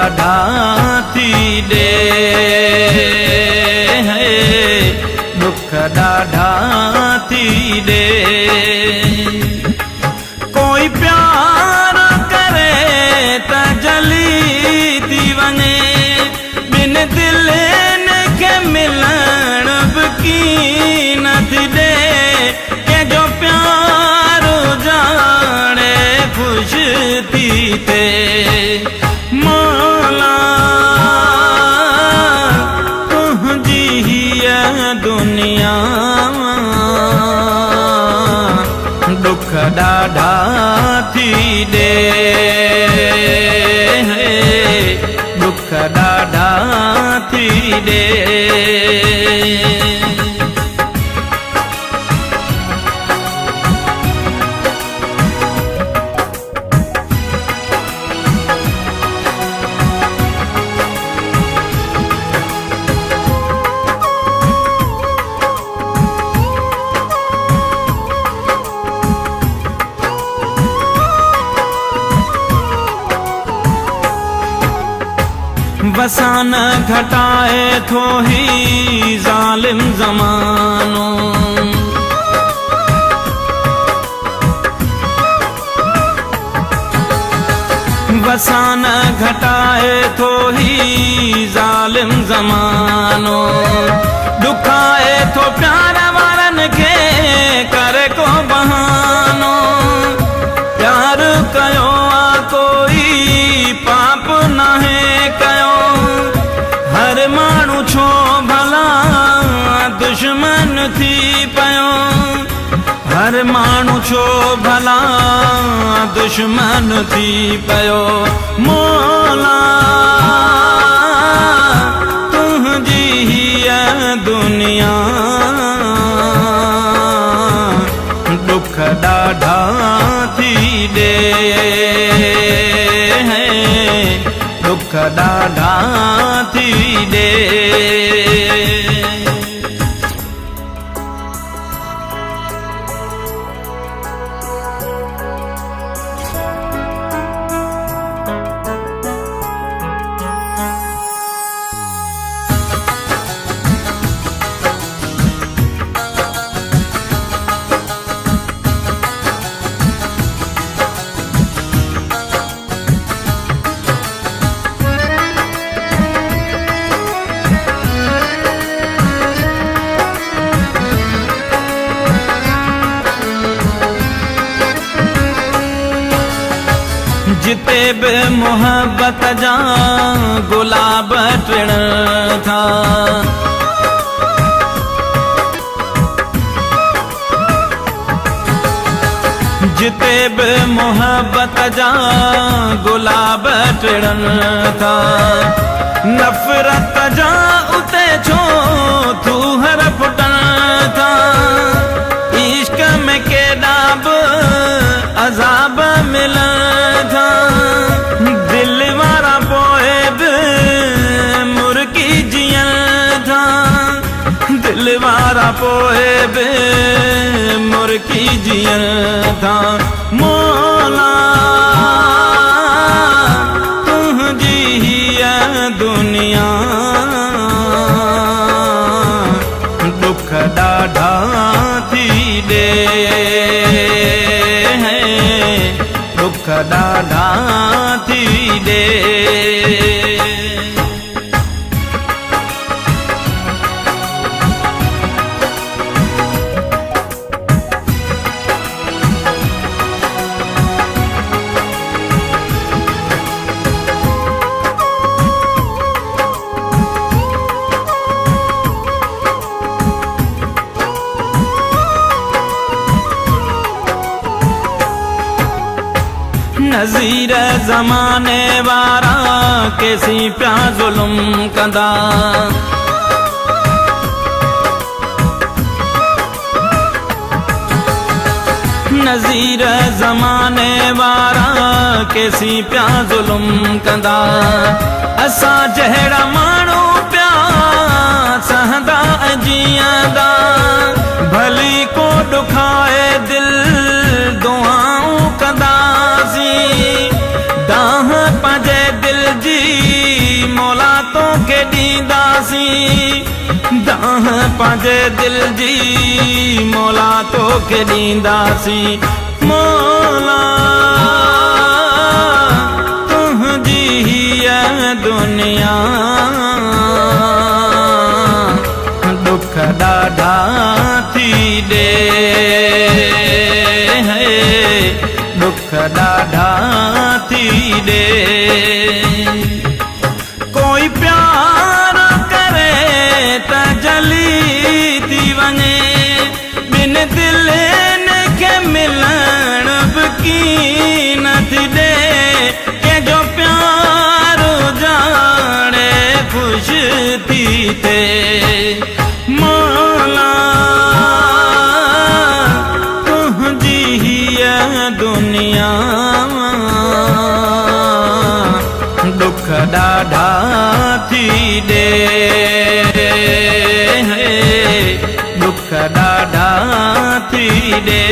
ॾाढा थी ॾे, दुख ॾाढा थी ॾे। कोई प्यार करे त जली थी वञे, बिन दिलनि खे मिलण बि की न थी ॾे। कंहिंजो प्यार ॼाणे ख़ुशि थी थिए। मौला तुंहिंजी हीअ दुनिया दुख ॾाढा थी ॾे, दुख ॾाढा थी ॾे। वसान घटाए थो ही ज़ालिम ज़मानो, वसान घटाए थो ही ज़ालिम ज़मानो। दुखाए थो प्यार वारनि खे करे को बहानो। प्यार कयो आ कोई पाप नाहे कयो, हर माण्हू छो भला दुश्मन थी पियो। हर माण्हू छो भला दुश्मन थी पियो। मौला तुंहिंजी हीअ दुनिया दुख ॾाढा थी ॾे, दुख ॾाढा थी ॾे। जिते बि मोहब्बत जा गुलाब टिण था, जिते बि मोहब्बत जा गुलाब टिणन था। नफ़रत जा उते छो तू हर फुटन था। इश्क में केॾा बि अज़ाब मिलन था। दिल वारा पोइ बि मुर्गी जियन था। दिल वारा पोइ बि मुर्गी जियन था। मौला तुंहिंजी हीअ दुनिया दुख ॾाढा थी ॾे, दुख ॾाढा थी ॾे। नज़ीर ज़माने वारा केसी पिया ज़ुल्म कंदा। नज़ीर ज़माने वारा केसी पिया ज़ुल्म कंदा। असां जहिड़ा माण्हू पिया सहंदा जीअंदा। भली को ॾुखाए दिल दुआऊं कंदासीं। दाह पंहिंजे दिल जी के ॾींदासीं दाह पंहिंजे दिल जी मौला तो के ॾींदासीं मौला तुंहिंजी हीअ दुनिया दुख ॾाढा थी ॾे दुख ॾाढा थी ॾे कोई प्यार करे त जली थी वञे बिन दिलनि खे मिलण बि की न थी ॾे कंहिंजो प्यार ॼाणे ख़ुशि थी थिए मौला तुंहिंजी हीअ दुनिया दुख ॾाढा थी ॾे दुख ॾाढा थी ॾे